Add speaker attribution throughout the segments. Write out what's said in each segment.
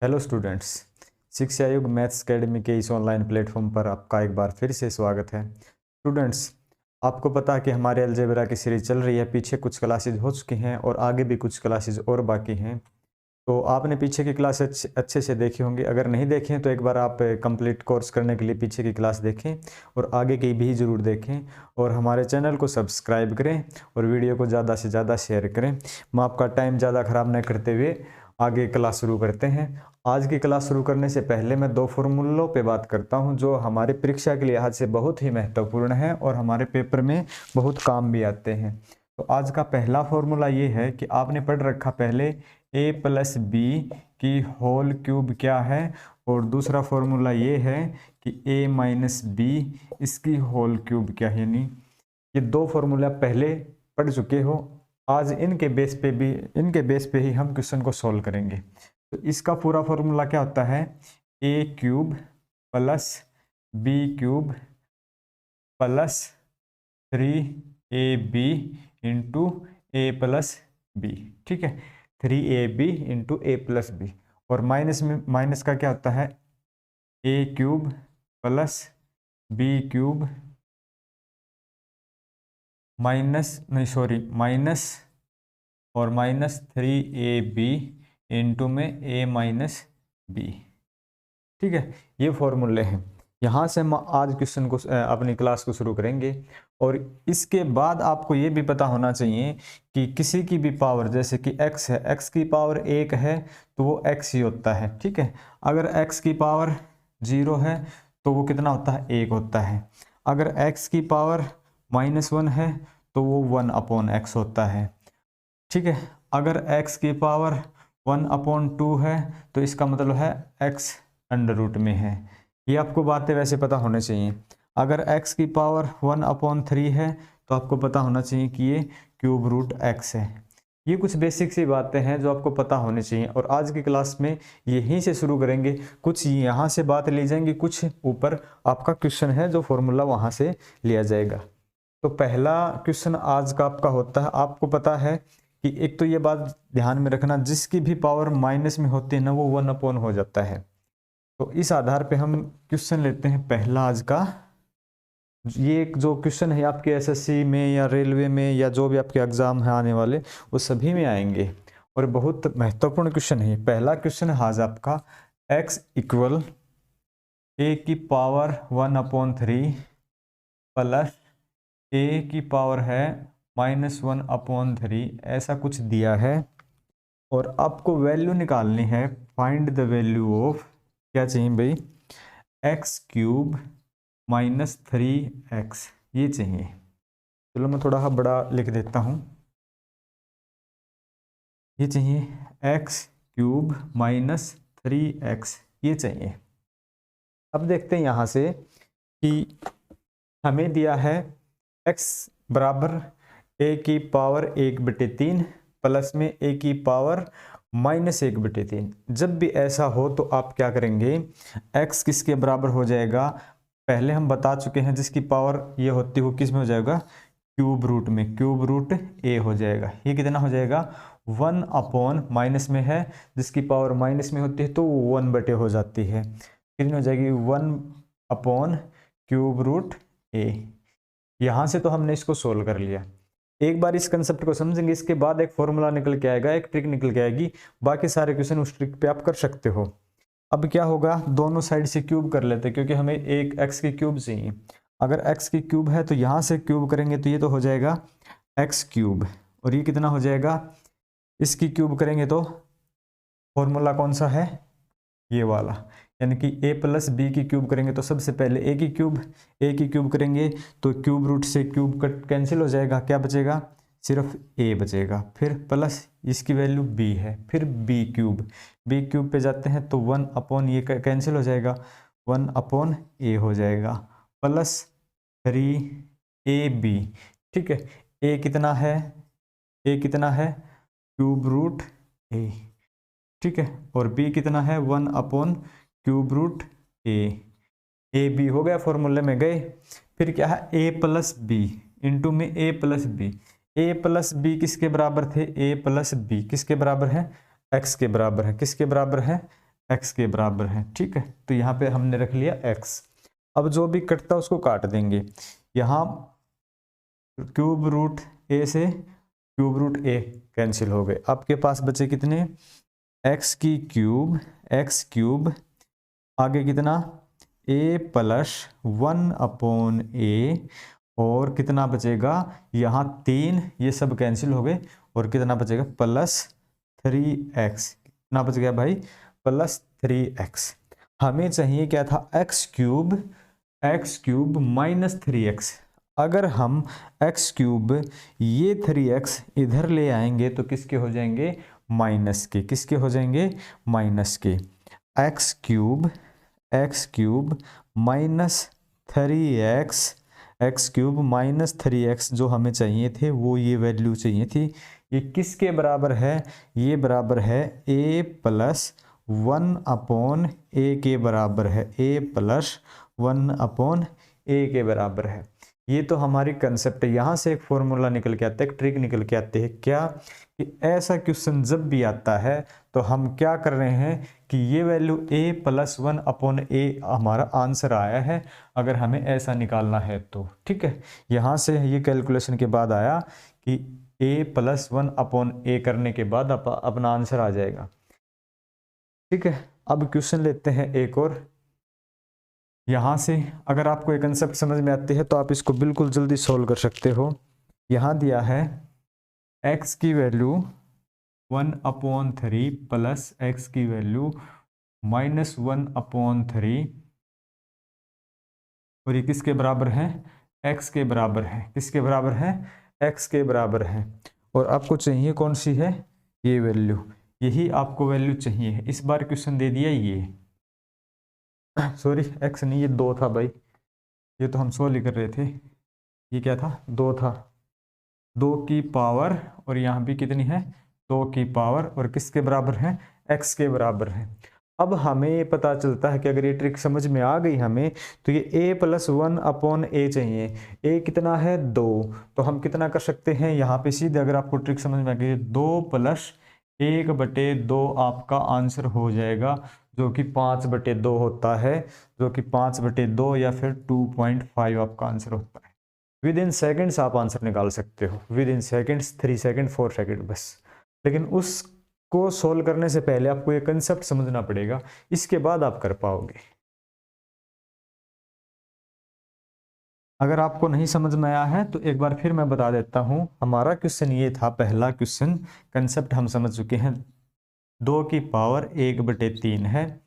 Speaker 1: Hello students, शिक्षा युग maths academy के इस ऑनलाइन प्लेटफॉर्म पर आपका एक बार फिर से स्वागत है। स्टूडेंट्स, आपको पता है कि हमारे अलजेब्रा की सीरीज चल रही है। पीछे कुछ क्लासेज हो चुकी हैं और आगे भी कुछ क्लासेज और बाकी हैं। तो आपने पीछे की क्लास अच्छे से देखी होंगी। अगर नहीं देखें तो एक बार आप कंप्लीट कोर्स करने के लिए पीछे की क्लास देखें और आगे की भी ज़रूर देखें। और हमारे चैनल को सब्सक्राइब करें और वीडियो को ज़्यादा से ज़्यादा शेयर करें। मैं आपका टाइम ज़्यादा ख़राब न करते हुए आगे क्लास शुरू करते हैं। आज की क्लास शुरू करने से पहले मैं दो फॉर्मूलों पे बात करता हूं जो हमारे परीक्षा के लिहाज से बहुत ही महत्वपूर्ण है और हमारे पेपर में बहुत काम भी आते हैं। तो आज का पहला फॉर्मूला ये है कि आपने पढ़ रखा पहले a प्लस बी की होल क्यूब क्या है, और दूसरा फॉर्मूला ये है कि a माइनस बी इसकी होल क्यूब क्या है। यानी ये दो फॉर्मूला पहले पढ़ चुके हो। आज इनके बेस पे ही हम क्वेश्चन को सॉल्व करेंगे। तो इसका पूरा फॉर्मूला क्या होता है, a cube plus B cube plus 3ab into A plus B. ठीक है, 3ab into A plus B. और माइनस में माइनस का क्या होता है, a cube plus B cube minus और माइनस 3ab इंटू में a माइनस बी। ठीक है, ये फॉर्मूले हैं। यहाँ से हम आज क्वेश्चन को अपनी क्लास को शुरू करेंगे। और इसके बाद आपको ये भी पता होना चाहिए कि किसी की भी पावर, जैसे कि x है, x की पावर 1 है तो वो x ही होता है। ठीक है, अगर x की पावर 0 है तो वो कितना होता है, 1 होता है। अगर x की पावर -1 है तो वो 1/x होता है। ठीक है, अगर x की पावर 1/2 है तो इसका मतलब है x अंडर रूट में है। ये आपको बातें वैसे पता होने चाहिए। अगर x की पावर 1/3 है तो आपको पता होना चाहिए कि ये क्यूब रूट x है। ये कुछ बेसिक सी बातें हैं जो आपको पता होनी चाहिए। और आज की क्लास में यहीं से शुरू करेंगे। कुछ यहाँ से बात ली जाएंगी, कुछ ऊपर आपका क्वेश्चन है जो फॉर्मूला वहाँ से लिया जाएगा। तो पहला क्वेश्चन आज का आपका होता है, आपको पता है कि एक तो ये बात ध्यान में रखना, जिसकी भी पावर माइनस में होती है ना वो 1 हो जाता है। तो इस आधार पे हम क्वेश्चन लेते हैं पहला आज का। ये एक जो क्वेश्चन है आपके एसएससी में या रेलवे में या जो भी आपके एग्जाम है आने वाले, वो सभी में आएंगे और बहुत महत्वपूर्ण क्वेश्चन है। पहला क्वेश्चन है आज आपका, x इक्वल a की पावर 1/3 प्लस a की पावर है -1/3, ऐसा कुछ दिया है। और आपको वैल्यू निकालनी है, फाइंड द वैल्यू ऑफ, क्या चाहिए भाई, x क्यूब -3x, ये चाहिए। चलो मैं थोड़ा बड़ा लिख देता हूँ, ये चाहिए x क्यूब -3x, ये चाहिए। अब देखते हैं यहाँ से कि हमें दिया है x बराबर a की पावर 1/3 प्लस में a की पावर -1/3। जब भी ऐसा हो तो आप क्या करेंगे, x किसके बराबर हो जाएगा, पहले हम बता चुके हैं, जिसकी पावर ये होती है किस में हो जाएगा, क्यूब रूट में, क्यूब रूट a हो जाएगा। ये कितना हो जाएगा, 1/ माइनस में है, जिसकी पावर माइनस में होती है तो 1/, हो जाती है। कितनी हो जाएगी, 1/ क्यूब रूट a। यहाँ से तो हमने इसको सोल्व कर लिया। एक बार इस कंसेप्ट को समझेंगे, इसके बाद एक फॉर्मूला निकल के आएगा, एक ट्रिक निकल के आएगी। बाकी सारे क्वेश्चन उस ट्रिक पे आप कर सकते हो। अब क्या होगा, दोनों साइड से क्यूब कर लेते, क्योंकि हमें एक x की क्यूब चाहिए। अगर x की क्यूब है तो यहाँ से क्यूब करेंगे तो ये तो हो जाएगा x क्यूब, और ये कितना हो जाएगा, इसकी क्यूब करेंगे तो फॉर्मूला कौन सा है, ये वाला, यानी कि a प्लस बी की क्यूब करेंगे तो सबसे पहले a की क्यूब करेंगे तो क्यूब रूट से क्यूब कट कैंसिल हो जाएगा, क्या बचेगा, सिर्फ a बचेगा। फिर प्लस इसकी वैल्यू b है, फिर b क्यूब पे जाते हैं तो 1/ ये कैंसिल हो जाएगा, 1/a हो जाएगा, प्लस 3ab। ठीक है, a कितना है क्यूब रूट a। ठीक है, और b कितना है 1/ क्यूब रूट a b हो गया, फॉर्मूले में गए। फिर क्या है, a प्लस बी इंटू में a प्लस बी किसके बराबर थे, a प्लस बी किसके बराबर है, x के बराबर है। किसके बराबर है, x के बराबर है। ठीक है, तो यहाँ पे हमने रख लिया x। अब जो भी कटता है उसको काट देंगे। यहाँ क्यूब रूट a से क्यूब रूट a कैंसिल हो गए। आपके पास बचे कितने, x क्यूब आगे कितना a प्लस 1/a और कितना बचेगा यहाँ 3, ये सब कैंसिल हो गए और कितना बचेगा प्लस 3x। कितना बच गया भाई, प्लस 3x। हमें चाहिए क्या था, x क्यूब माइनस 3x। अगर हम x क्यूब ये 3x इधर ले आएंगे तो किसके हो जाएंगे, माइनस के। किसके हो जाएंगे, माइनस के। x cube minus 3x, x cube minus 3x जो हमें चाहिए थे वो ये वैल्यू चाहिए थी। ये किसके बराबर है, ये बराबर है a प्लस 1/a के बराबर है। a प्लस 1/a के बराबर है। ये तो हमारी कंसेप्ट है। यहाँ से एक फॉर्मूला निकल के आता है, एक ट्रिक निकल के आते हैं क्या, कि ऐसा क्वेश्चन जब भी आता है तो हम क्या कर रहे हैं कि ये वैल्यू a प्लस 1/a हमारा आंसर आया है, अगर हमें ऐसा निकालना है तो। ठीक है, यहाँ से ये कैलकुलेशन के बाद आया कि a प्लस 1/a करने के बाद अपना आंसर आ जाएगा। ठीक है, अब क्वेश्चन लेते हैं एक और। यहाँ से अगर आपको एक कंसेप्ट समझ में आती है तो आप इसको बिल्कुल जल्दी सॉल्व कर सकते हो। यहाँ दिया है x की वैल्यू 1/3 प्लस x की वैल्यू -1/3 और ये किसके बराबर है, x के बराबर है। किसके बराबर है, x के बराबर है। और आपको चाहिए कौन सी है, ये वैल्यू, यही आपको वैल्यू चाहिए। इस बार क्वेश्चन दे दिया ये सॉरी x नहीं, ये 2 था भाई, ये तो हम 100 लिख रहे थे, ये क्या था, 2 था। 2 की पावर और यहाँ भी कितनी है, 2 की पावर और किसके बराबर है, x के बराबर है। अब हमें पता चलता है कि अगर ये ट्रिक समझ में आ गई हमें, तो ये a प्लस 1/a चाहिए। a कितना है, 2, तो हम कितना कर सकते हैं यहाँ पे सीधे, अगर आपको ट्रिक समझ में आ गई, 2 प्लस 1/2 आपका आंसर हो जाएगा, जो कि 5/2 होता है, जो कि 5/2 या फिर 2.5 आपका आंसर होता है। विद इन सेकेंड्स आप आंसर निकाल सकते हो, with in seconds, 3 second 4 second बस। लेकिन उसको सोल्व करने से पहले आपको ये कंसेप्ट समझना पड़ेगा, इसके बाद आप कर पाओगे। अगर आपको नहीं समझ में आया है तो एक बार फिर मैं बता देता हूं। हमारा क्वेश्चन ये था, पहला क्वेश्चन, कंसेप्ट हम समझ चुके हैं। 2 की पावर 1/3 है,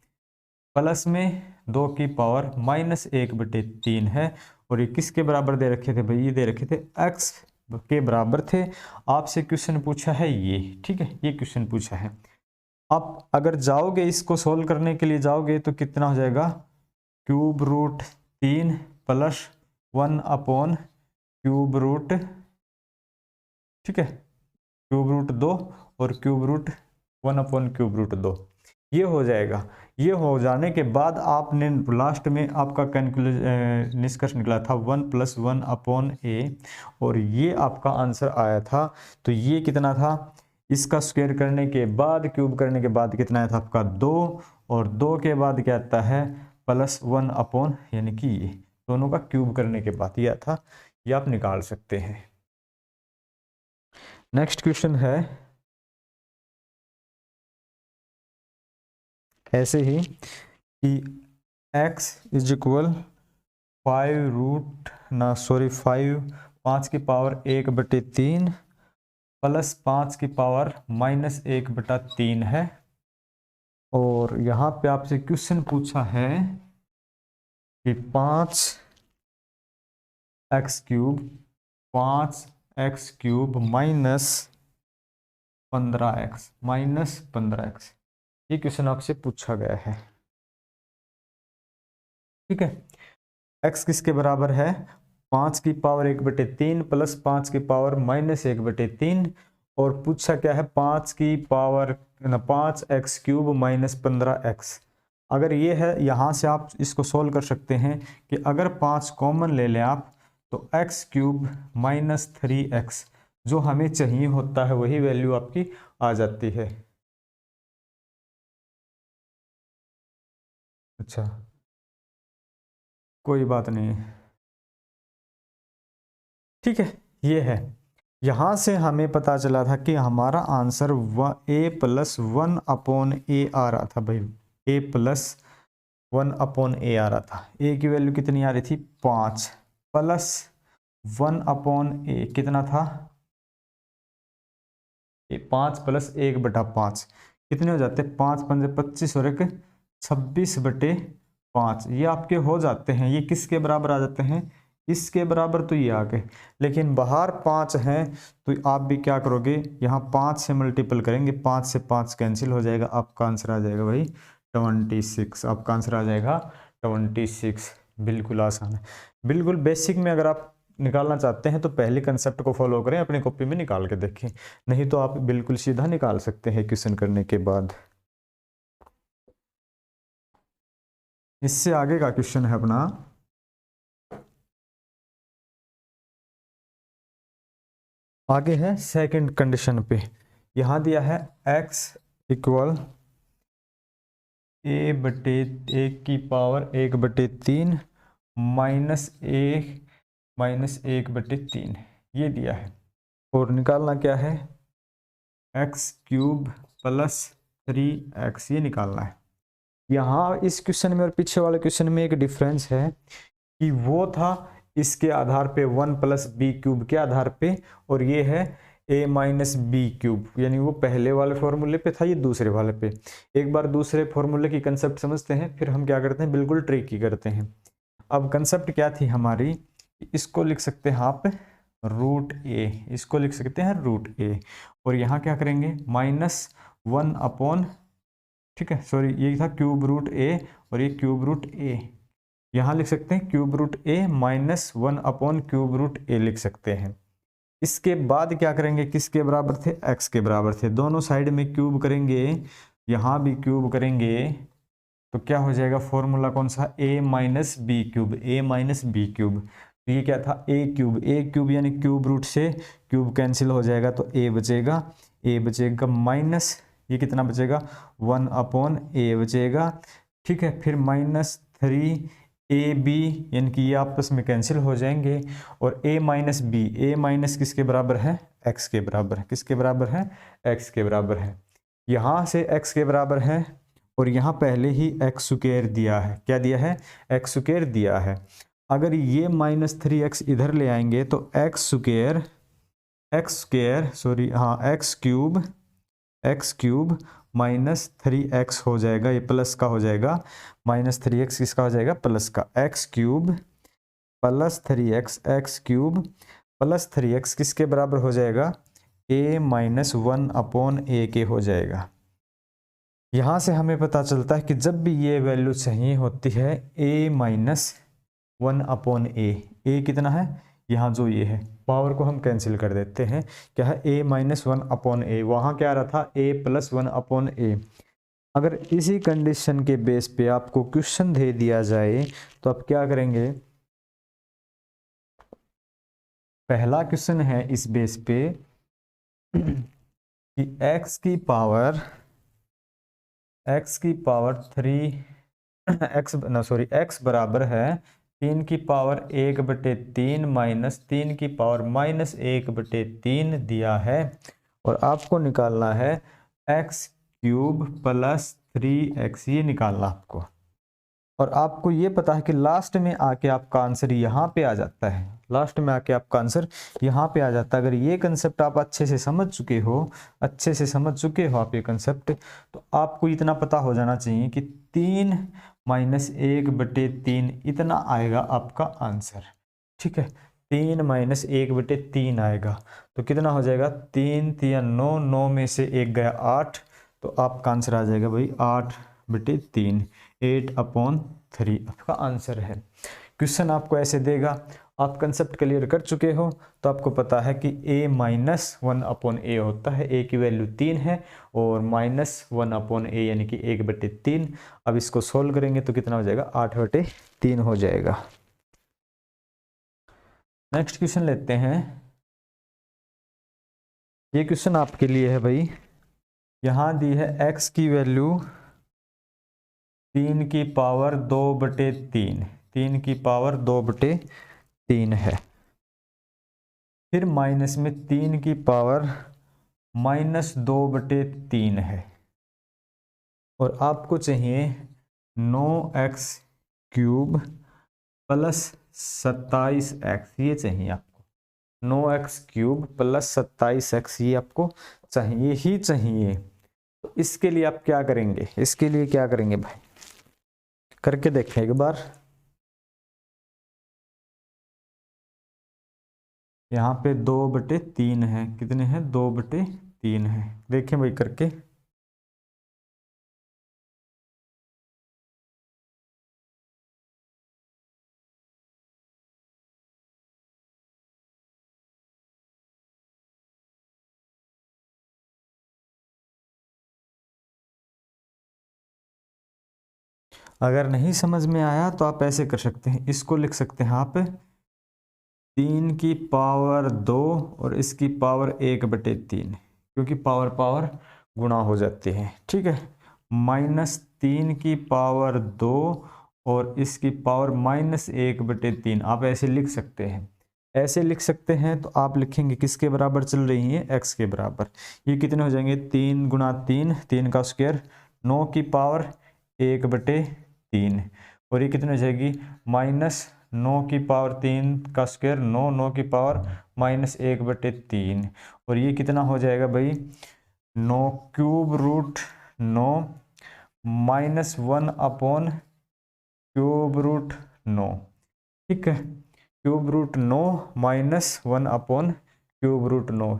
Speaker 1: प्लस में 2 की पावर -1/3 है, और ये किसके बराबर दे रखे थे भाई, ये दे रखे थे x के बराबर थे। आपसे क्वेश्चन पूछा है ये, ठीक है, ये क्वेश्चन पूछा है। आप अगर जाओगे इसको सोल्व करने के लिए जाओगे तो कितना हो जाएगा, क्यूब रूट 3 प्लस 1/√, ठीक है, क्यूब रूट 2 और क्यूब रूट 1/√2, ये हो जाएगा। ये हो जाने के बाद आपने लास्ट में आपका निष्कर्ष निकला था 1 + 1/a, और ये आपका आंसर आया था। तो ये कितना था, इसका स्क्वायर करने के बाद, क्यूब करने के बाद कितना आया था आपका 2, और 2 के बाद क्या आता है +1/, यानी कि ये दोनों का क्यूब करने के बाद ये था। ये आप निकाल सकते हैं। नेक्स्ट क्वेश्चन है ऐसे ही कि x = 5 की पावर 1/3 प्लस 5 की पावर -1/3 है। और यहाँ पे आपसे क्वेश्चन पूछा है कि 5x³ -15x ये क्वेश्चन आपसे पूछा गया है। ठीक है, x किसके बराबर है, 5 की पावर 1/3 प्लस 5 की पावर -1/3, और पूछा क्या है 5 की पावर 5x³ -15x। अगर ये है, यहाँ से आप इसको सोल्व कर सकते हैं कि अगर 5 कॉमन ले लें आप, तो x³ -3x जो हमें चाहिए होता है वही वैल्यू आपकी आ जाती है। अच्छा कोई बात नहीं, ठीक है। ये है, यहाँ से हमें पता चला था कि हमारा answer A plus one upon A आ रहा था भाई, A plus one upon A आ रहा था। ए की वैल्यू कितनी आ रही थी 5, प्लस वन अपॉन ए कितना था, 5 + 1/5 कितने हो जाते, 5×5 = 25 और 1 26/5 ये आपके हो जाते हैं। ये किसके बराबर आ जाते हैं, इसके बराबर तो ये आ गए। लेकिन बाहर 5 हैं तो आप भी क्या करोगे, यहाँ 5 से मल्टीपल करेंगे, 5 से 5 कैंसिल हो जाएगा, आपका आंसर आ जाएगा भाई 26। आपका आंसर आ जाएगा 26। बिल्कुल आसान है, बिल्कुल बेसिक में अगर आप निकालना चाहते हैं तो पहले कंसेप्ट को फॉलो करें, अपनी कॉपी में निकाल के देखें, नहीं तो आप बिल्कुल सीधा निकाल सकते हैं क्वेश्चन करने के बाद। इससे आगे का क्वेश्चन है अपना, आगे है सेकंड कंडीशन पे। यहां दिया है x इक्वल a/1/3 -1/3 ये दिया है, और निकालना क्या है, x³ + 3x ये निकालना है। यहाँ इस क्वेश्चन में और पीछे वाले क्वेश्चन में एक डिफरेंस है कि वो था इसके आधार पे 1 + b³ के आधार पे, और ये है a-b³, यानी वो पहले वाले फॉर्मूले पे था, ये दूसरे वाले पे। एक बार दूसरे फॉर्मूले की कंसेप्ट समझते हैं, फिर हम क्या करते हैं, बिल्कुल ट्रिकी करते हैं। अब कंसेप्ट क्या थी हमारी, इसको लिख सकते हैं आप √a, इसको लिख सकते हैं √a, और यहाँ क्या करेंगे -1/, ठीक है, सॉरी ये था √a और ये √a, यहाँ लिख सकते हैं √a -1/√a लिख सकते हैं। इसके बाद क्या करेंगे, किसके बराबर थे, x के बराबर थे, दोनों साइड में क्यूब करेंगे, यहाँ भी क्यूब करेंगे, तो क्या हो जाएगा फॉर्मूला कौन सा, a-b³, a-b³। तो ये क्या था a³ यानी क्यूब रूट से क्यूब कैंसिल हो जाएगा, तो a बचेगा माइनस, ये कितना बचेगा 1/a बचेगा, ठीक है। फिर -3ab यानी कि ये आपस में कैंसिल हो जाएंगे, और a-b किसके बराबर है, x के बराबर है, किसके बराबर है, x के बराबर है। यहाँ से x के बराबर है, और यहाँ पहले ही x² दिया है, क्या दिया है, x² दिया है। अगर ये -3x इधर ले आएंगे तो x² x³ -3x हो जाएगा, ये प्लस का हो जाएगा, -3x किसका हो जाएगा, प्लस का, x³ + 3x किसके बराबर हो जाएगा, a-1/a के हो जाएगा। यहाँ से हमें पता चलता है कि जब भी ये वैल्यू सही होती है a-1/a, a कितना है, यहाँ जो ये है पावर को हम कैंसिल कर देते हैं, क्या है a-1/a, वहाँ क्या आ रहा था a + 1/a। अगर इसी कंडीशन के बेस पे आपको क्वेश्चन दे दिया जाए तो आप क्या करेंगे, पहला क्वेश्चन है इस बेस पे कि x की पावर 3 x बराबर है 3⁻⁴ माइनस 3⁻⁻⁴ दिया है, और आपको निकालना है x³ + 3x, ये निकालना आपको। और आपको ये पता है कि लास्ट में आके आपका आंसर यहाँ पे आ जाता है, लास्ट में आके आपका आंसर यहाँ पे आ जाता है। अगर ये कंसेप्ट आप अच्छे से समझ चुके हो आप ये कंसेप्ट, तो आपको इतना पता हो जाना चाहिए कि 3 - 1/3 इतना आएगा आपका आंसर, ठीक है। 3 - 1/3 आएगा, तो कितना हो जाएगा, 3 × 9, 9 में से 1 गया 8, तो आपका आंसर आ जाएगा भाई 8/3, 8/3 आपका आंसर है। क्वेश्चन आपको ऐसे देगा, आप कंसेप्ट क्लियर कर चुके हो तो आपको पता है कि a-1/a होता है, a की वैल्यू 3 है और -1/a यानी कि 1/3। अब इसको सोल्व करेंगे तो कितना हो जाएगा, 8/3 हो जाएगा। नेक्स्ट क्वेश्चन लेते हैं, ये क्वेश्चन आपके लिए है भाई। यहाँ दी है x की वैल्यू 3 की पावर 2/3, 3 की पावर 2/3 है। फिर माइनस में 3 की पावर -2/3 है, और आपको चाहिए 9x³ प्लस 27x, ये चाहिए आपको। 9x³ प्लस 27x ये आपको चाहिए ही चाहिए। तो इसके लिए आप क्या करेंगे, इसके लिए क्या करेंगे भाई, करके देखें एक बार। यहाँ पे 2/3 है, कितने हैं, 2/3 है। देखें भाई करके। अगर नहीं समझ में आया तो आप ऐसे कर सकते हैं, इसको लिख सकते हैं आप 3 की पावर 2 और इसकी पावर 1/3, क्योंकि पावर पावर गुणा हो जाती है, ठीक है। -3 की पावर 2 और इसकी पावर -1/3, आप ऐसे लिख सकते हैं। ऐसे लिख सकते हैं तो आप लिखेंगे किसके बराबर चल रही है, x के बराबर। ये कितने हो जाएंगे, 3 गुणा 3, 3 का स्क्वायर, 9 की पावर 1/3, और ये कितनी हो जाएगी, -9 की पावर 3 का स्क्वायर, 9, 9 की पावर -1/3, और ये कितना हो जाएगा भाई, 9³ 9 -1/3, ठीक है। √9 -1/3,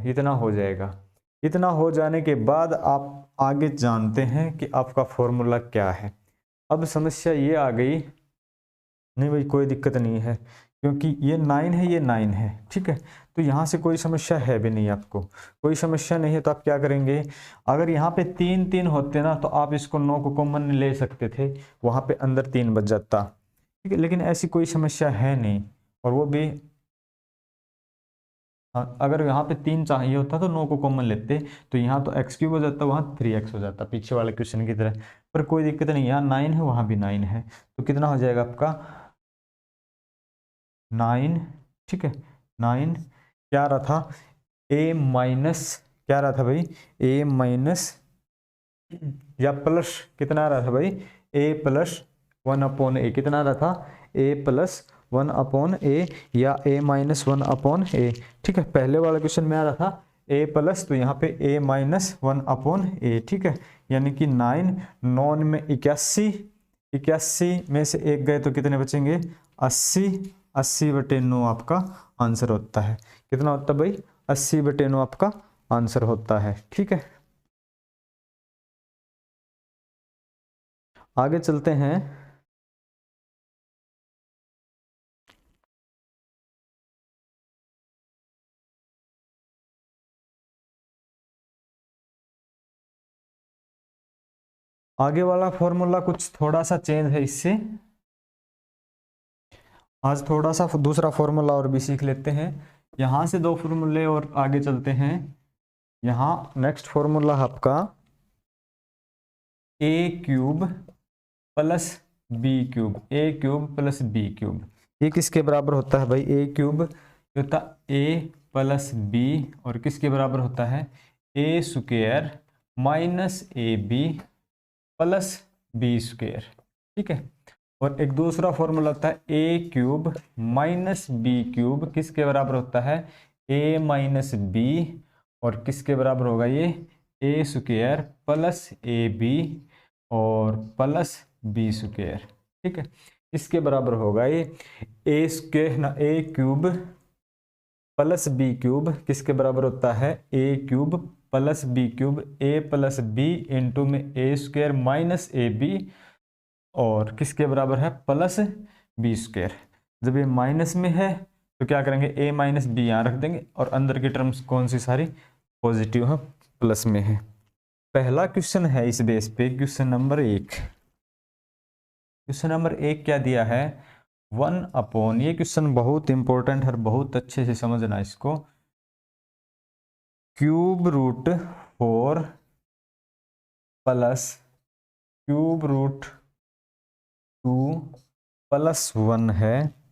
Speaker 1: इतना हो जाएगा। इतना हो जाने के बाद आप आगे जानते हैं कि आपका फॉर्मूला क्या है। अब समस्या ये आ गई, नहीं भाई कोई दिक्कत नहीं है, क्योंकि ये 9 है, ये 9 है, ठीक है। तो यहाँ से कोई समस्या है भी नहीं, आपको कोई समस्या नहीं है। तो आप क्या करेंगे, अगर यहाँ पे 3 3 होते ना तो आप इसको 9 को कॉमन ले सकते थे, वहाँ पे अंदर 3 बच जाता, ठीक है। लेकिन ऐसी कोई समस्या है नहीं, और वो भी हाँ, अगर यहाँ पे 3 चाहिए होता तो 9 को कॉमन लेते, तो यहाँ तो x³ हो जाता, वहाँ 3x हो जाता, पीछे वाले क्वेश्चन की तरह। पर कोई दिक्कत नहीं, यहाँ 9 है, वहाँ भी 9 है, तो कितना हो जाएगा आपका 9, ठीक है। 9 क्या रहा था, a माइनस, क्या रहा था भाई, a माइनस या प्लस, कितना रहा था भाई, a+1/a, कितना रहा था, a+1/a या a-1/a, ठीक है। पहले वाला क्वेश्चन में आ रहा था a+, तो यहाँ पे a-1/a, ठीक है। यानी कि 9 में 81, 81 में से 1 गए तो कितने बचेंगे, 80, 80/9 आपका आंसर होता है। कितना होता है भाई, 80/9 आपका आंसर होता है, ठीक है। आगे चलते हैं। आगे वाला फॉर्मूला कुछ थोड़ा सा चेंज है इससे, आज थोड़ा सा दूसरा फॉर्मूला और भी सीख लेते हैं। यहाँ से 2 फॉर्मूले और आगे चलते हैं। यहाँ नेक्स्ट फॉर्मूला आपका a³ plus b³, a³ plus b³, ये किसके बराबर होता है भाई, a³ होता a प्लस b, और किसके बराबर होता है, a² minus ab plus b², ठीक है। और एक दूसरा फॉर्मूला होता है a³ माइनस b³, किसके बराबर होता है, a माइनस b, और किसके बराबर होगा ये, a² प्लस ab और प्लस b², ठीक है। इसके बराबर होगा ये a² ना, a³ प्लस b³ किसके बराबर होता है, a³ plus b³, a plus b into में a² माइनस ab, और किसके बराबर है, प्लस b²। जब ये माइनस में है तो क्या करेंगे, a माइनस बी यहाँ रख देंगे, और अंदर की टर्म्स कौन सी सारी पॉजिटिव है, प्लस में है। पहला क्वेश्चन है इस बेस पे, क्वेश्चन नंबर 1। क्वेश्चन नंबर 1 क्या दिया है, 1/, ये क्वेश्चन बहुत इंपॉर्टेंट है, बहुत अच्छे से समझना इसको। √4 प्लस √3 2+1 है।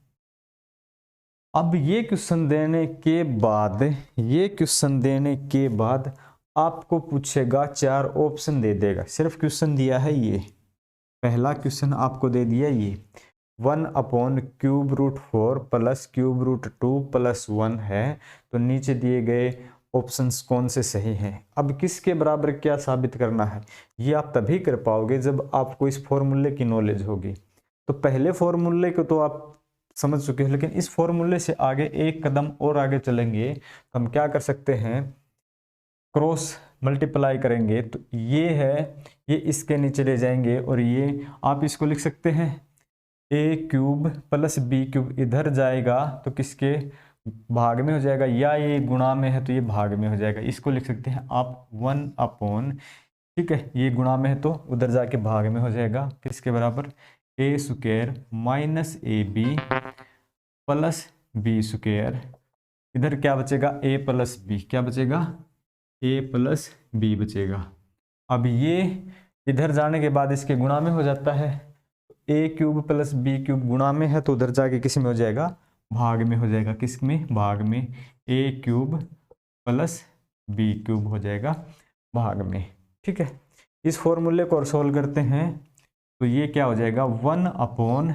Speaker 1: अब ये क्वेश्चन देने के बाद आपको पूछेगा, 4 ऑप्शन दे देगा। सिर्फ क्वेश्चन दिया है ये, पहला क्वेश्चन आपको दे दिया ये 1/√4 प्लस √2 + 1 है। तो नीचे दिए गए ऑप्शंस कौन से सही हैं। अब किसके बराबर क्या साबित करना है, ये आप तभी कर पाओगे जब आपको इस फॉर्मूले की नॉलेज होगी। तो पहले फॉर्मूले को तो आप समझ चुके हो, लेकिन इस फॉर्मूले से आगे एक कदम और आगे चलेंगे तो हम क्या कर सकते हैं, क्रॉस मल्टीप्लाई करेंगे। तो ये है, ये इसके नीचे ले जाएंगे और ये आप इसको लिख सकते हैं a³ + b³ इधर जाएगा तो किसके भाग में हो जाएगा, या ये गुणा में है तो ये भाग में हो जाएगा। इसको लिख सकते हैं आप 1/, ठीक है, ये गुणा में है तो उधर जाके भाग में हो जाएगा। किसके बराबर, a² - ab + b²। इधर क्या बचेगा, a + b, क्या बचेगा, a + b बचेगा। अब ये इधर जाने के बाद इसके गुणा में हो जाता है, a³ + b³ गुणा में है तो उधर जाके किस में हो जाएगा, भाग में हो जाएगा। किस में, भाग में, a³ + b³ हो जाएगा भाग में। ठीक है, इस फॉर्मूले को और सोल्व करते हैं तो ये क्या हो जाएगा, 1/a²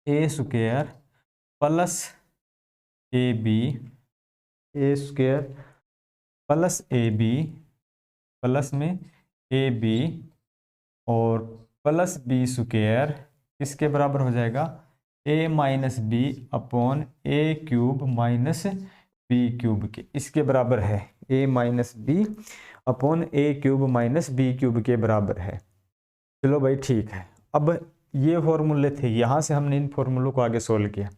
Speaker 1: + ab प्लस में ab और प्लस b² किसके बराबर हो जाएगा, a - b/a³ - b³ के, इसके बराबर है। a - b/a³ - b³ के बराबर है। चलो भाई ठीक है। अब ये फॉर्मूले थे, यहाँ से हमने इन फॉर्मूलों को आगे सोल्व किया।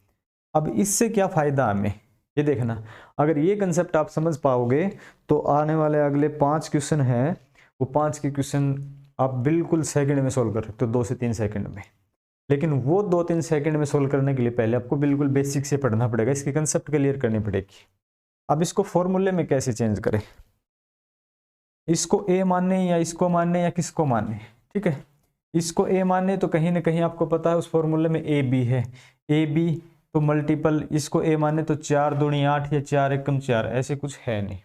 Speaker 1: अब इससे क्या फ़ायदा हमें, ये देखना। अगर ये कंसेप्ट आप समझ पाओगे तो आने वाले अगले 5 क्वेश्चन हैं, वो 5 के क्वेश्चन आप बिल्कुल सेकंड में सोल्व कर सकते हो, 2 से 3 सेकंड में। लेकिन वो 2-3 सेकंड में सोल्व करने के लिए पहले आपको बिल्कुल बेसिक से पढ़ना पड़ेगा, इसकी कंसेप्ट क्लियर करनी पड़ेगी। अब इसको फॉर्मूले में कैसे चेंज करें, इसको ए मानने या इसको मानने या किसको मानने, ठीक है। इसको ए मानने तो कहीं ना कहीं आपको पता है उस फॉर्मूले में ए बी है, ए बी तो मल्टीपल, इसको ए माने तो 4 दूनी 8 या 4 एकम 4, ऐसे कुछ है नहीं।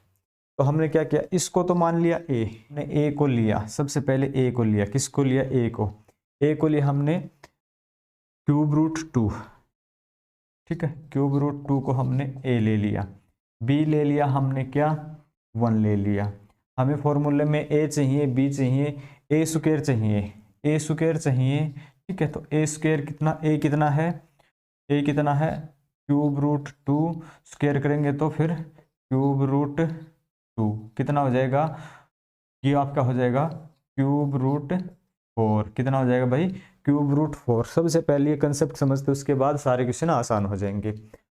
Speaker 1: तो हमने क्या किया, इसको तो मान लिया ए, ने ए को लिया, सबसे पहले ए को लिया। किसको लिया, ए को, ए को लिया हमने √2, ठीक है, √2 को हमने ए ले लिया। बी ले लिया हमने क्या, 1 ले लिया। हमें फॉर्मूले में ए चाहिए, बी चाहिए, a² चाहिए, a² चाहिए, ठीक है। तो a² कितना, a कितना है, a कितना है, √2 स्क्वायर करेंगे तो फिर √2 कितना हो जाएगा, ये आपका हो जाएगा √4, कितना हो जाएगा भाई, √4। सबसे पहले ये कंसेप्ट समझते, उसके बाद सारे क्वेश्चन आसान हो जाएंगे।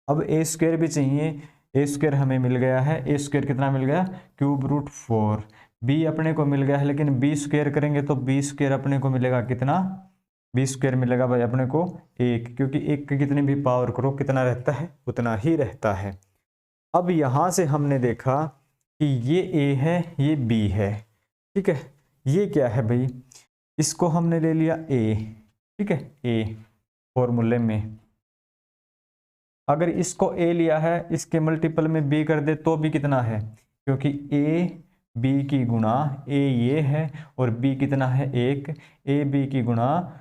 Speaker 1: अब a² भी चाहिए, a² हमें मिल गया है, a² कितना मिल गया, √4। b अपने को मिल गया है, लेकिन b² करेंगे तो b² अपने को मिलेगा कितना, b² मिलेगा भाई अपने को 1, क्योंकि 1 की कितनी भी पावर करो कितना रहता है, उतना ही रहता है। अब यहाँ से हमने देखा कि ये a है, ये b है, ठीक है। ये क्या है भाई, इसको हमने ले लिया a, ठीक है, a फॉर्मूले में। अगर इसको a लिया है, इसके मल्टीपल में b कर दे तो भी कितना है, क्योंकि a b की गुणा a ये है और b कितना है 1, a b की गुणा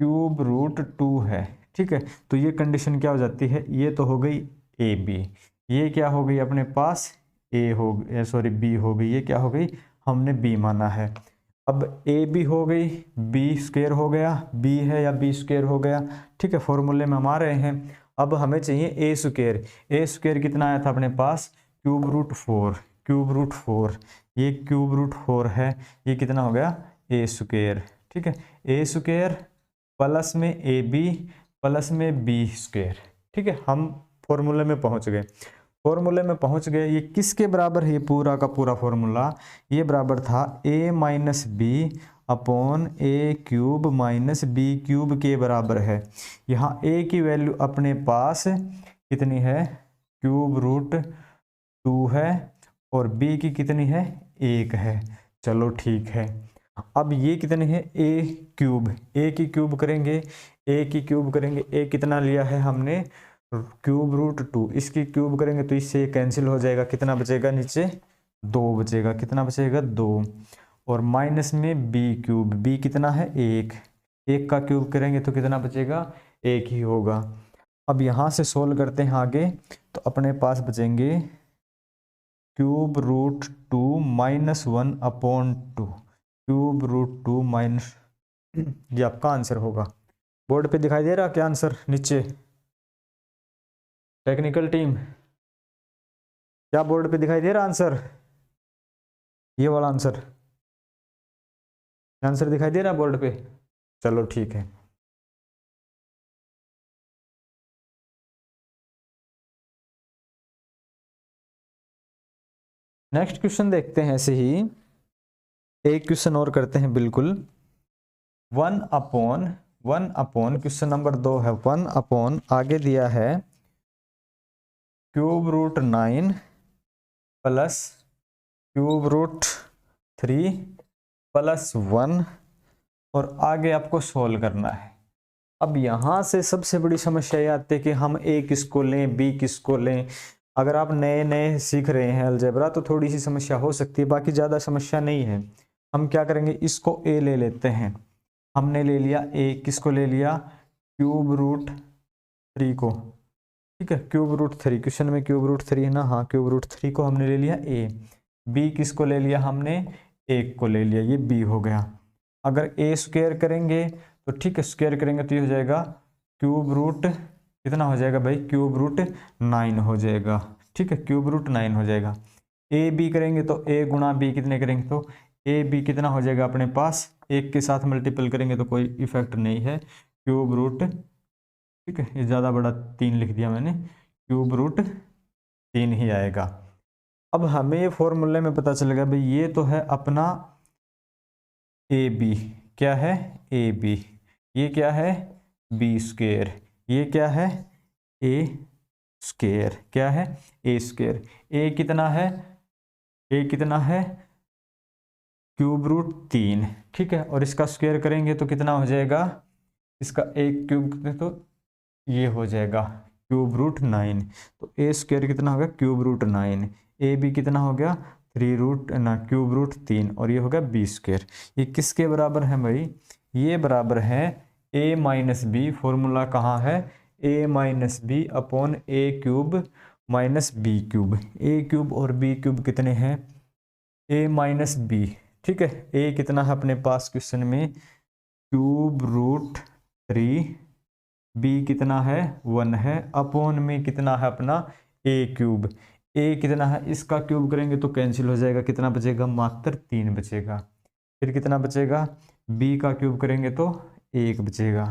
Speaker 1: √2 है, ठीक है। तो ये कंडीशन क्या हो जाती है, ये तो हो गई ए बी, ये क्या हो गई अपने पास ए हो गई, सॉरी बी हो गई, ये क्या हो गई, हमने बी माना है। अब ए बी हो गई, b² हो गया, b है या b² हो गया, ठीक है। फॉर्मूले में हम आ रहे हैं। अब हमें चाहिए a² कितना आया था अपने पास, √4, ये √4 है, ये कितना हो गया a², ठीक है। a² प्लस में ए बी प्लस में b², ठीक है। हम फॉर्मूले में पहुंच गए, ये किसके बराबर है, ये पूरा का पूरा फॉर्मूला ये बराबर था a - b/a³ - b³ के बराबर है। यहाँ a की वैल्यू अपने पास कितनी है, √2 है और b की कितनी है, 1 है। चलो ठीक है। अब ये कितने हैं, ए क्यूब, ए की क्यूब करेंगे, ए की क्यूब करेंगे, ए कितना लिया है हमने, क्यूब रूट 2, इसकी क्यूब करेंगे तो इससे कैंसिल हो जाएगा, कितना बचेगा नीचे, 2 बचेगा, कितना बचेगा 2, और माइनस में बी क्यूब, बी कितना है 1, 1 का क्यूब करेंगे तो कितना बचेगा, 1 ही होगा। अब यहाँ से सोल्व करते हैं आगे, तो अपने पास बचेंगे cube root 2 minus 1/2, cube root 2 minus, ये आपका आंसर होगा। बोर्ड पे दिखाई दे रहा क्या आंसर नीचे, टेक्निकल टीम क्या बोर्ड पे दिखाई दे रहा आंसर, ये वाला आंसर, आंसर दिखाई दे रहा बोर्ड पे, चलो ठीक है। नेक्स्ट क्वेश्चन देखते हैं, ऐसे ही एक क्वेश्चन और करते हैं बिल्कुल। 1/1 क्वेश्चन नंबर 2 है, 1/, आगे दिया है cube root 9 plus cube root 3 plus 1, और आगे आपको सोल्व करना है। अब यहाँ से सबसे बड़ी समस्या ये आती है कि हम ए किसको लें, बी किसको लें। अगर आप नए नए सीख रहे हैं अलजेब्रा तो थोड़ी सी समस्या हो सकती है, बाकी ज़्यादा समस्या नहीं है। हम क्या करेंगे, इसको ए ले लेते हैं, हमने ले लिया ए, किसको ले लिया, क्यूब रूट 3 को, ठीक है, क्यूब रूट 3, क्वेश्चन में क्यूब रूट 3 है ना, हाँ क्यूब रूट 3 को हमने ले लिया ए। बी किसको ले लिया हमने, 1 को ले लिया, ये बी हो गया। अगर ए स्क्वायर करेंगे तो ठीक है, स्क्वायर करेंगे तो ये हो जाएगा क्यूब रूट, कितना हो जाएगा भाई, क्यूब रूट 9 हो जाएगा, ठीक है, क्यूब रूट 9 हो जाएगा। ए बी करेंगे तो ए गुणा बी कितने करेंगे, तो ए बी कितना हो जाएगा अपने पास, 1 के साथ मल्टीपल करेंगे तो कोई इफेक्ट नहीं है, क्यूब रूट, ठीक है, ये ज़्यादा बड़ा 3 लिख दिया मैंने, क्यूब रूट 3 ही आएगा। अब हमें ये फॉर्मूले में पता चलेगा भाई ये तो है अपना ए बी, क्या है ए बी, ये क्या है बी स्क्वायर, ये क्या है ए स्क्वायर, क्या है ए स्क्वायर, ए कितना है, ए कितना है क्यूब रूट 3, ठीक है, और इसका स्क्वायर करेंगे तो कितना हो जाएगा, इसका एक क्यूब तो ये हो जाएगा क्यूब रूट 9, तो ए स्क्वायर कितना हो गया क्यूब रूट 9, ए बी कितना हो गया 3 रूट ना क्यूब रूट 3, और ये हो गया बी स्क्वायर। ये किसके बराबर है भाई, ये बराबर है ए माइनस बी, फॉर्मूला कहाँ है, ए माइनस बी अपॉन ए क्यूब माइनस बी क्यूब, ए क्यूब और बी क्यूब कितने हैं, ए माइनस बी, ठीक है, ए कितना है अपने पास क्वेश्चन में क्यूब रूट 3, बी कितना है 1 है, अपॉन में कितना है अपना ए क्यूब, ए कितना है, इसका क्यूब करेंगे तो कैंसिल हो जाएगा, कितना बचेगा मात्र 3 बचेगा, फिर कितना बचेगा, बी का क्यूब करेंगे तो 1 बचेगा,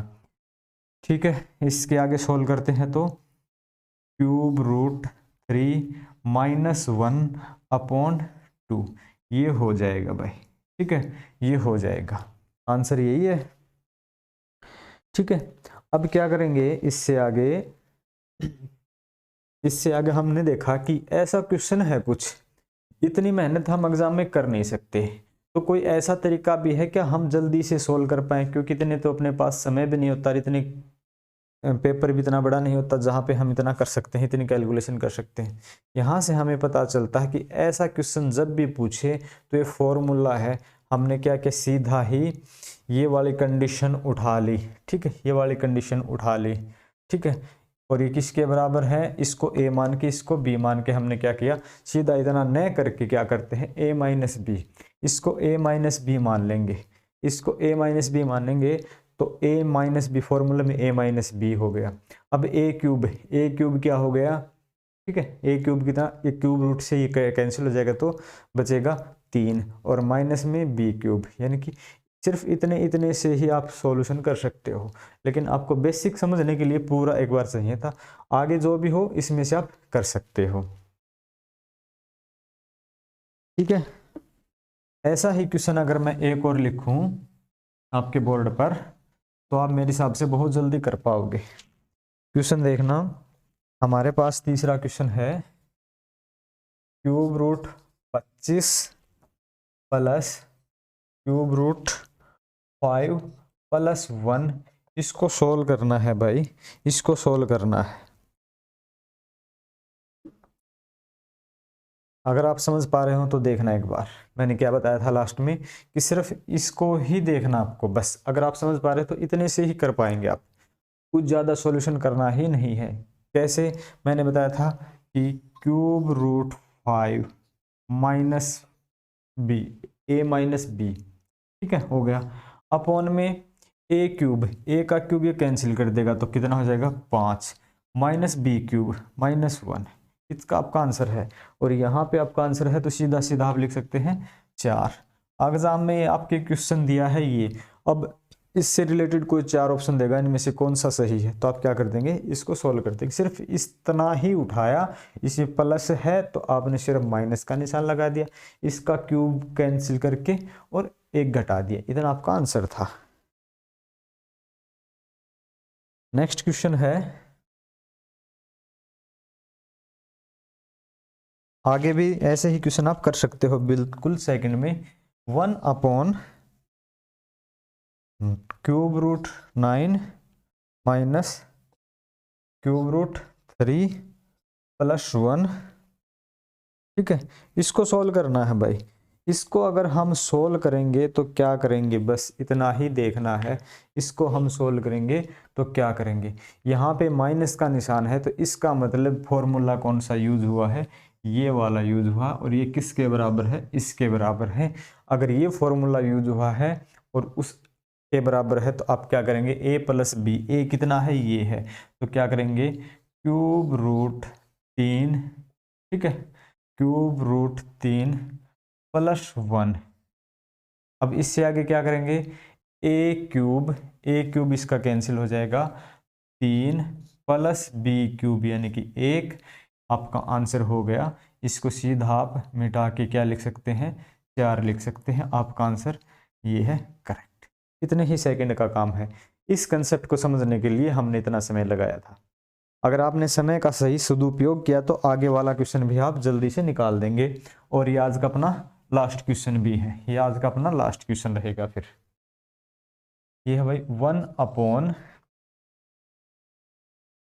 Speaker 1: ठीक है। इसके आगे सोल्व करते हैं तो क्यूब रूट 3 माइनस 1/2, ये हो जाएगा भाई, ठीक है, ये हो जाएगा, आंसर यही है, ठीक है। अब क्या करेंगे इससे आगे, इससे आगे हमने देखा कि ऐसा क्वेश्चन है कुछ, इतनी मेहनत हम एग्जाम में कर नहीं सकते, तो कोई ऐसा तरीका भी है क्या हम जल्दी से सोल्व कर पाए, क्योंकि इतने तो अपने पास समय भी नहीं होता, इतने पेपर भी इतना बड़ा नहीं होता जहाँ पे हम इतना कर सकते हैं, इतनी कैलकुलेशन कर सकते हैं। यहाँ से हमें पता चलता है कि ऐसा क्वेश्चन जब भी पूछे तो ये फॉर्मूला है, हमने क्या किया सीधा ही ये वाली कंडीशन उठा ली, ठीक है, ये वाली कंडीशन उठा ली, ठीक है, और ये किसके बराबर है, इसको ए मान के इसको बी मान के हमने क्या किया, सीधा इतना न करके क्या करते हैं ए माइनस बी, इसको ए माइनस बी मान लेंगे, इसको ए माइनस बी मान लेंगे, तो ए माइनस बी फॉर्मूला में ए माइनस बी हो गया। अब ए क्यूब क्या हो गया, ठीक है, ए क्यूब कितना, ये क्यूब रूट से ये कैंसिल हो जाएगा तो बचेगा 3, और माइनस में बी क्यूब, यानी कि सिर्फ इतने इतने से ही आप सॉल्यूशन कर सकते हो, लेकिन आपको बेसिक समझने के लिए पूरा एक बार चाहिए था, आगे जो भी हो इसमें से आप कर सकते हो, ठीक है। ऐसा ही क्वेश्चन अगर मैं एक और लिखूं आपके बोर्ड पर तो आप मेरे हिसाब से बहुत जल्दी कर पाओगे। क्वेश्चन देखना, हमारे पास तीसरा क्वेश्चन है cube root 25 plus cube root 5 plus 1, इसको सोल्व करना है भाई, इसको सोल्व करना है। अगर आप समझ पा रहे हो तो देखना एक बार, मैंने क्या बताया था लास्ट में कि सिर्फ इसको ही देखना आपको, बस अगर आप समझ पा रहे हो तो इतने से ही कर पाएंगे आप, कुछ ज़्यादा सॉल्यूशन करना ही नहीं है। कैसे, मैंने बताया था कि क्यूब रूट 5 माइनस बी, ए माइनस बी, ठीक है, हो गया, अपॉन में ए क्यूब, ए का क्यूब ये कैंसिल कर देगा तो कितना हो जाएगा 5, माइनस बी क्यूब माइनस 1, इसका आपका आंसर है। और यहाँ पे आपका आंसर है तो सीधा सीधा आप लिख सकते हैं 4। एग्जाम में आपके क्वेश्चन दिया है ये, अब इससे रिलेटेड कोई 4 ऑप्शन देगा, इनमें से कौन सा सही है, तो आप क्या कर देंगे, इसको सोल्व कर देंगे। सिर्फ इतना ही उठाया, इसे प्लस है तो आपने सिर्फ माइनस का निशान लगा दिया, इसका क्यूब कैंसिल करके और 1 घटा दिया, इतना आपका आंसर था। नेक्स्ट क्वेश्चन है, आगे भी ऐसे ही क्वेश्चन आप कर सकते हो बिल्कुल सेकंड में। 1 upon cube root 9 minus cube root 3 plus 1, ठीक है, इसको सोल्व करना है भाई। इसको अगर हम सोल्व करेंगे तो क्या करेंगे, बस इतना ही देखना है, इसको हम सोल्व करेंगे तो क्या करेंगे, यहाँ पे माइनस का निशान है तो इसका मतलब फॉर्मूला कौन सा यूज हुआ है, ये वाला यूज हुआ, और ये किसके बराबर है, इसके बराबर है। अगर ये फॉर्मूला यूज हुआ है और उस के बराबर है तो आप क्या करेंगे, ए प्लस बी, ए कितना है ये है, तो क्या करेंगे क्यूब रूट 3, ठीक है, क्यूब रूट 3 प्लस 1। अब इससे आगे क्या करेंगे, ए क्यूब इसका कैंसिल हो जाएगा, 3 प्लस बी क्यूब यानी कि 1, आपका आंसर हो गया। इसको सीधा आप मिटा के क्या लिख सकते हैं, 4 लिख सकते हैं, आपका आंसर ये है करेक्ट। इतने ही सेकंड का काम है, इस कंसेप्ट को समझने के लिए हमने इतना समय लगाया था। अगर आपने समय का सही सदुपयोग किया तो आगे वाला क्वेश्चन भी आप जल्दी से निकाल देंगे। और ये आज का अपना लास्ट क्वेश्चन भी है, ये आज का अपना लास्ट क्वेश्चन रहेगा। फिर ये है भाई 1 upon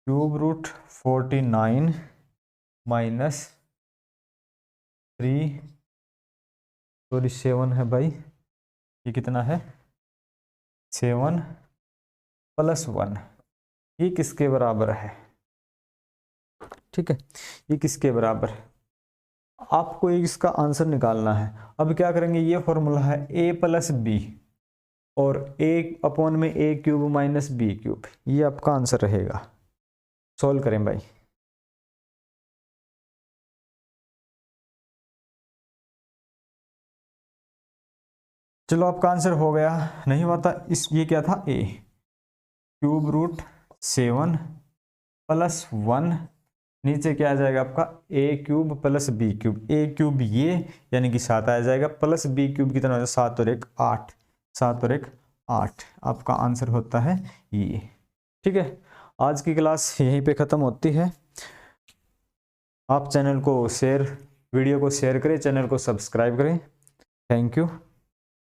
Speaker 1: cube root 49 minus 3 sorry 7 है भाई, ये कितना है 7 प्लस 1, ये किसके बराबर है, ठीक है, ये किसके बराबर है, आपको इसका आंसर निकालना है। अब क्या करेंगे, ये फॉर्मूला है ए प्लस बी और ए अपॉन में ए क्यूब माइनस बी क्यूब, ये आपका आंसर रहेगा। सॉल्व करें भाई, चलो आपका आंसर हो गया, नहीं हुआ था इस, ये क्या था ए क्यूब रूट 7 प्लस 1, नीचे क्या आ जाएगा आपका ए क्यूब प्लस बी क्यूब, ए क्यूब ये यानी कि 7 आ जाएगा, प्लस बी क्यूब कितना हो जाएगा 7 और 1 8, 7 और 1 8, आपका आंसर होता है ये। ठीक है, आज की क्लास यहीं पे ख़त्म होती है। आप चैनल को शेयर, वीडियो को शेयर करें, चैनल को सब्सक्राइब करें। Thank you.